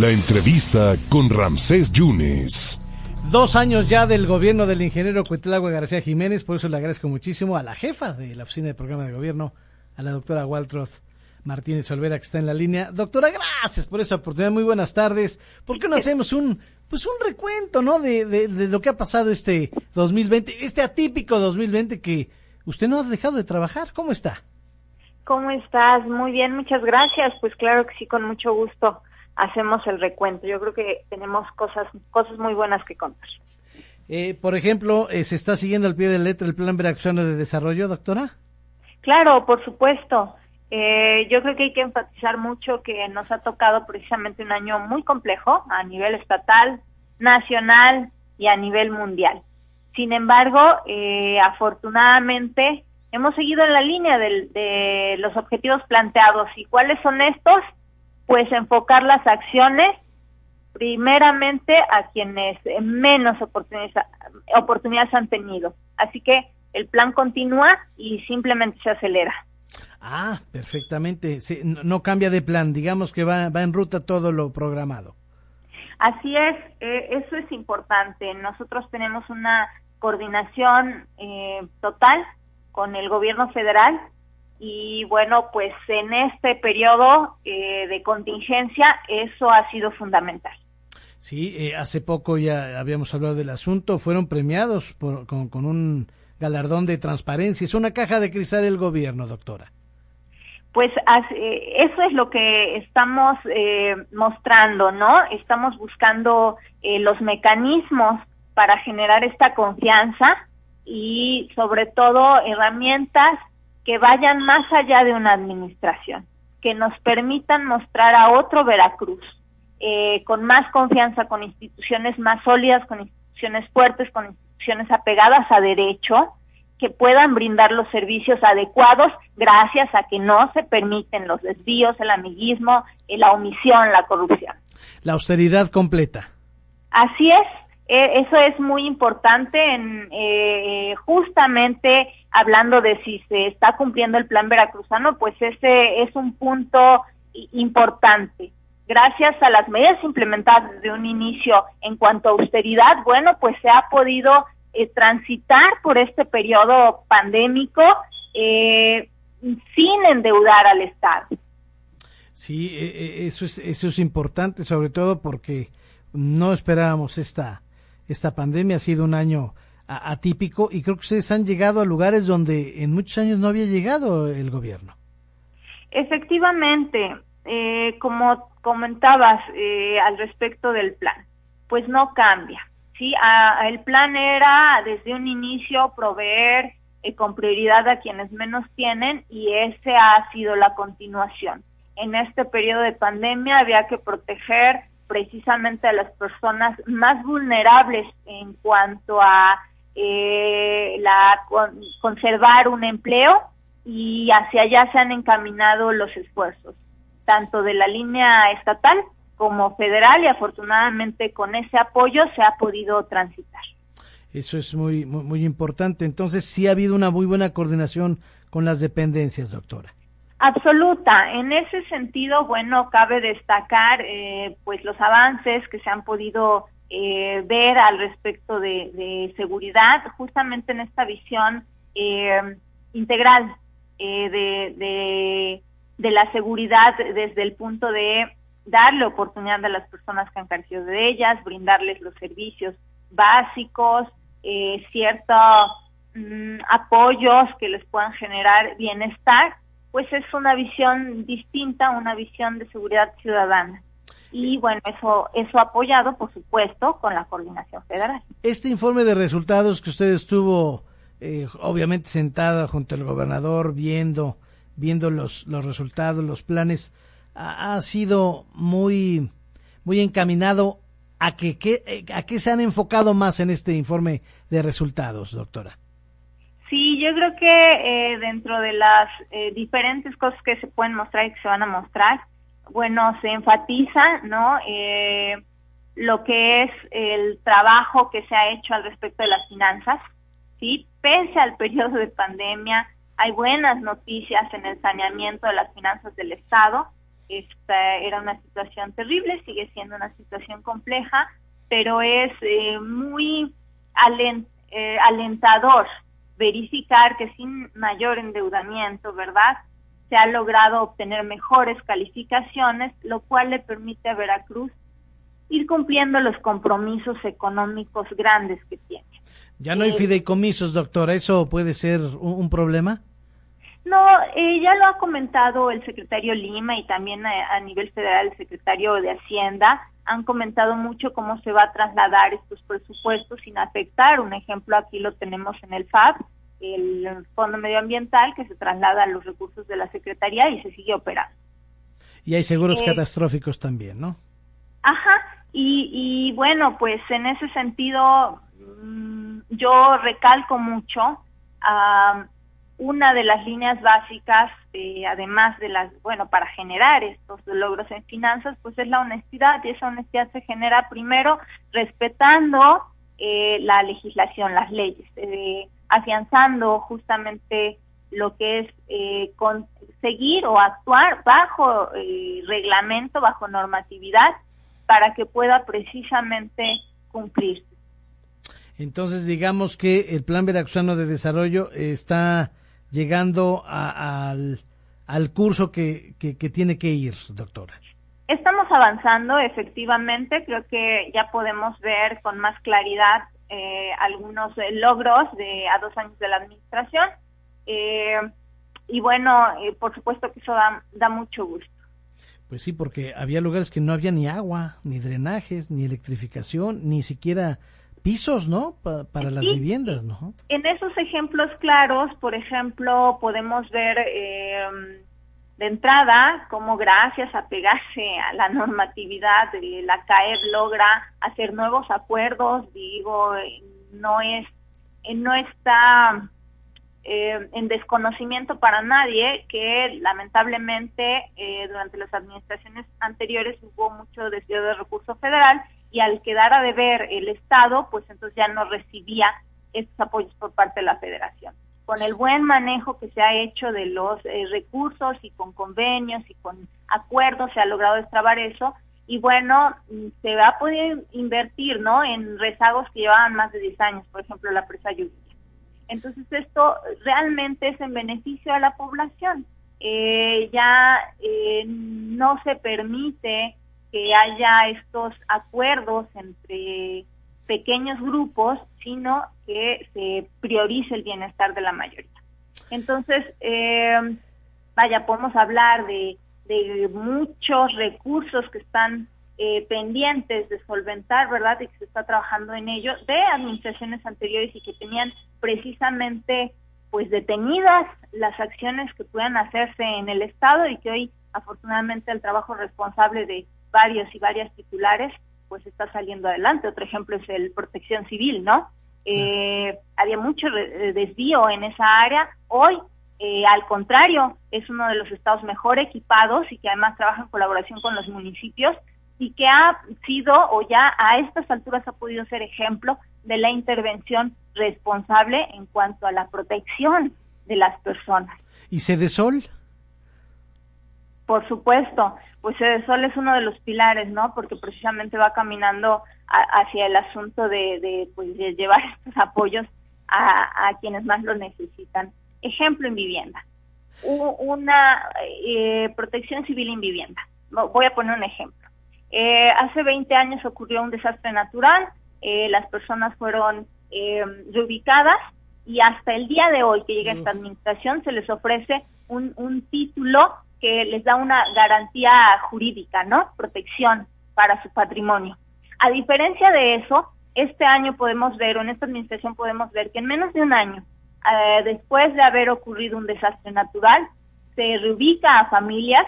La entrevista con Ramsés Yunes. 2 años ya del gobierno del ingeniero Cuitlahua García Jiménez, por eso le agradezco muchísimo a la jefa de la oficina de programa de gobierno, a la doctora Waltroth Martínez Olvera, que está en la línea. Doctora, gracias por esa oportunidad, muy buenas tardes. ¿Por qué no hacemos un recuento, ¿no? de lo que ha pasado este 2020, este atípico 2020 que usted no ha dejado de trabajar? ¿Cómo está? ¿Cómo estás? Muy bien, muchas gracias. Pues claro que sí, con mucho gusto hacemos el recuento. Yo creo que tenemos cosas muy buenas que contar. Por ejemplo, ¿se está siguiendo al pie de la letra el Plan Veracruzano de Desarrollo, doctora? Claro, por supuesto. Yo creo que hay que enfatizar mucho que nos ha tocado precisamente un año muy complejo a nivel estatal, nacional y a nivel mundial. Sin embargo, afortunadamente hemos seguido en la línea de los objetivos planteados. ¿Y cuáles son estos? Pues enfocar las acciones primeramente a quienes menos oportunidades han tenido. Así que el plan continúa y simplemente se acelera. Ah, perfectamente. Sí, no cambia de plan, digamos que va en ruta todo lo programado. Así es, eso es importante. Nosotros tenemos una coordinación total con el gobierno federal. Y bueno, pues en este periodo de contingencia eso ha sido fundamental. Sí, hace poco ya habíamos hablado del asunto, fueron premiados con un galardón de transparencia. Es una caja de cristal el gobierno, doctora. Pues eso es lo que estamos mostrando, ¿no? Estamos buscando los mecanismos para generar esta confianza y sobre todo herramientas que vayan más allá de una administración, que nos permitan mostrar a otro Veracruz con más confianza, con instituciones más sólidas, con instituciones fuertes, con instituciones apegadas a derecho, que puedan brindar los servicios adecuados gracias a que no se permiten los desvíos, el amiguismo, la omisión, la corrupción. La austeridad completa. Así es. Eso es muy importante, justamente hablando de si se está cumpliendo el plan veracruzano, pues ese es un punto importante. Gracias a las medidas implementadas desde un inicio en cuanto a austeridad, bueno, pues se ha podido transitar por este periodo pandémico sin endeudar al Estado. Sí, eso es importante, sobre todo porque no esperábamos esta pandemia. Ha sido un año atípico y creo que ustedes han llegado a lugares donde en muchos años no había llegado el gobierno. Efectivamente, como comentabas al respecto del plan, pues no cambia, ¿sí? El plan era desde un inicio proveer con prioridad a quienes menos tienen y ese ha sido la continuación. En este periodo de pandemia había que proteger precisamente a las personas más vulnerables en cuanto a conservar un empleo, y hacia allá se han encaminado los esfuerzos, tanto de la línea estatal como federal, y afortunadamente con ese apoyo se ha podido transitar. Eso es muy, muy, muy importante. Entonces sí ha habido una muy buena coordinación con las dependencias, doctora. Absoluta. En ese sentido, bueno, cabe destacar pues los avances que se han podido ver al respecto de seguridad, justamente en esta visión integral de la seguridad desde el punto de darle oportunidad a las personas que han carecido de ellas, brindarles los servicios básicos, ciertos apoyos que les puedan generar bienestar. Pues es una visión distinta, una visión de seguridad ciudadana. Y bueno, eso apoyado, por supuesto, con la coordinación federal. Este informe de resultados que usted estuvo, obviamente sentada junto al gobernador, viendo los resultados, los planes, ha sido muy, muy encaminado a qué se han enfocado más en este informe de resultados, doctora. Sí, yo creo que dentro de las diferentes cosas que se pueden mostrar y que se van a mostrar, bueno, se enfatiza, ¿no? Lo que es el trabajo que se ha hecho al respecto de las finanzas, ¿sí? Pese al periodo de pandemia, hay buenas noticias en el saneamiento de las finanzas del Estado. Esta era una situación terrible, sigue siendo una situación compleja, pero es muy alentador verificar que sin mayor endeudamiento, ¿verdad?, se ha logrado obtener mejores calificaciones, lo cual le permite a Veracruz ir cumpliendo los compromisos económicos grandes que tiene. Ya no hay fideicomisos, doctora, ¿eso puede ser un problema? No, ya lo ha comentado el secretario Lima y también a nivel federal el secretario de Hacienda. Han comentado mucho cómo se va a trasladar estos presupuestos sin afectar. Un ejemplo aquí lo tenemos en el FAB, el Fondo Medioambiental, que se traslada a los recursos de la Secretaría y se sigue operando. Y hay seguros catastróficos también, ¿no? Ajá, y bueno, pues en ese sentido yo recalco mucho una de las líneas básicas, además de para generar estos logros en finanzas, pues es la honestidad, y esa honestidad se genera primero respetando la legislación, las leyes, afianzando justamente lo que es conseguir o actuar bajo reglamento, bajo normatividad, para que pueda precisamente cumplirse. Entonces, digamos que el Plan Veracruzano de Desarrollo está llegando al curso que tiene que ir, doctora. Estamos avanzando, efectivamente. Creo que ya podemos ver con más claridad algunos logros a 2 años de la administración. Y bueno, por supuesto que eso da mucho gusto. Pues sí, porque había lugares que no había ni agua, ni drenajes, ni electrificación, ni siquiera pisos, ¿no? Para las viviendas, ¿no? En esos ejemplos claros, por ejemplo, podemos ver de entrada cómo gracias a pegarse a la normatividad, la CAEB logra hacer nuevos acuerdos. Digo, no está en desconocimiento para nadie que lamentablemente durante las administraciones anteriores hubo mucho desvío de recurso federal, y al quedar a deber el Estado, pues entonces ya no recibía estos apoyos por parte de la Federación. Con el buen manejo que se ha hecho de los recursos y con convenios y con acuerdos se ha logrado destrabar eso, y bueno, se va a poder invertir, ¿no?, en rezagos que llevaban más de 10 años, por ejemplo, la presa Lluvia. Entonces esto realmente es en beneficio a la población. No se permite que haya estos acuerdos entre pequeños grupos, sino que se priorice el bienestar de la mayoría. Entonces, podemos hablar de muchos recursos que están pendientes de solventar, ¿verdad?, y que se está trabajando en ello, de administraciones anteriores y que tenían precisamente pues detenidas las acciones que puedan hacerse en el Estado, y que hoy afortunadamente el trabajo responsable de varios y varias titulares pues está saliendo adelante. Otro ejemplo es el Protección Civil, ¿no? Había mucho desvío en esa área. Hoy, al contrario, es uno de los estados mejor equipados y que además trabaja en colaboración con los municipios, y que ha sido, o ya a estas alturas ha podido ser ejemplo de la intervención responsable en cuanto a la protección de las personas. ¿Y Sedesol? Por supuesto, pues Sedesol es uno de los pilares, ¿no?, porque precisamente va caminando hacia el asunto de llevar estos apoyos a quienes más lo necesitan. Ejemplo en vivienda, una protección civil en vivienda. Voy a poner un ejemplo. Hace 20 años ocurrió un desastre natural, las personas fueron reubicadas, y hasta el día de hoy que llega esta administración se les ofrece un título que les da una garantía jurídica, ¿no?, protección para su patrimonio. A diferencia de eso, este año podemos ver, o en esta administración podemos ver, que en menos de un año, después de haber ocurrido un desastre natural, se reubica a familias,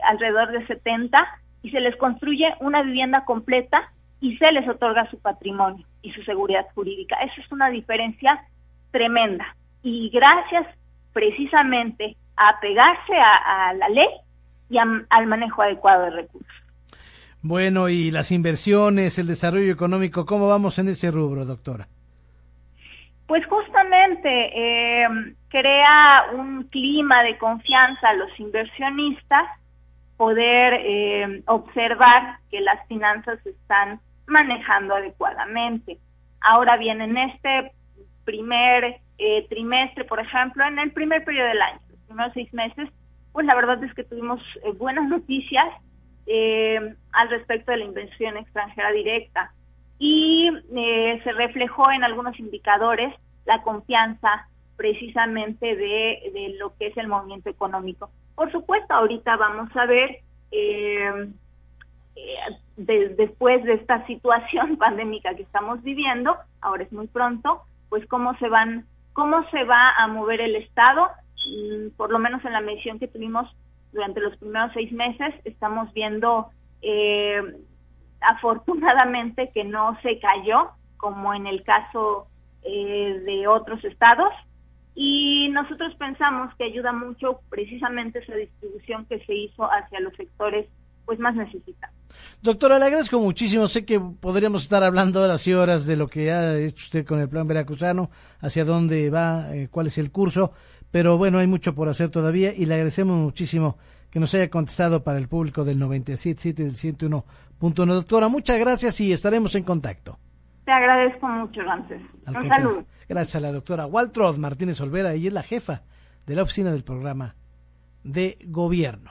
alrededor de 70, y se les construye una vivienda completa y se les otorga su patrimonio y su seguridad jurídica. Eso es una diferencia tremenda, y gracias precisamente a apegarse a la ley y al manejo adecuado de recursos. Bueno, y las inversiones, el desarrollo económico, ¿cómo vamos en ese rubro, doctora? Pues justamente crea un clima de confianza a los inversionistas, poder observar que las finanzas se están manejando adecuadamente. Ahora bien, en este primer trimestre, por ejemplo, en el primer periodo del año, los primeros 6 meses, pues la verdad es que tuvimos buenas noticias al respecto de la inversión extranjera directa y se reflejó en algunos indicadores la confianza precisamente de lo que es el movimiento económico. Por supuesto, ahorita vamos a ver después de esta situación pandémica que estamos viviendo, ahora es muy pronto, pues cómo se va a mover el Estado. Por lo menos en la medición que tuvimos durante los primeros 6 meses, estamos viendo afortunadamente que no se cayó, como en el caso de otros estados, y nosotros pensamos que ayuda mucho precisamente esa distribución que se hizo hacia los sectores pues más necesitados. Doctora, le agradezco muchísimo. Sé que podríamos estar hablando horas y horas de lo que ha hecho usted con el plan veracruzano, hacia dónde va, cuál es el curso, pero bueno, hay mucho por hacer todavía y le agradecemos muchísimo que nos haya contestado para el público del 97.7 del 101.1. Doctora, muchas gracias y estaremos en contacto. Te agradezco mucho, Ramsés. Un saludo. Gracias a la doctora Waltraud Martínez Olvera, ella es la jefa de la oficina del programa de gobierno.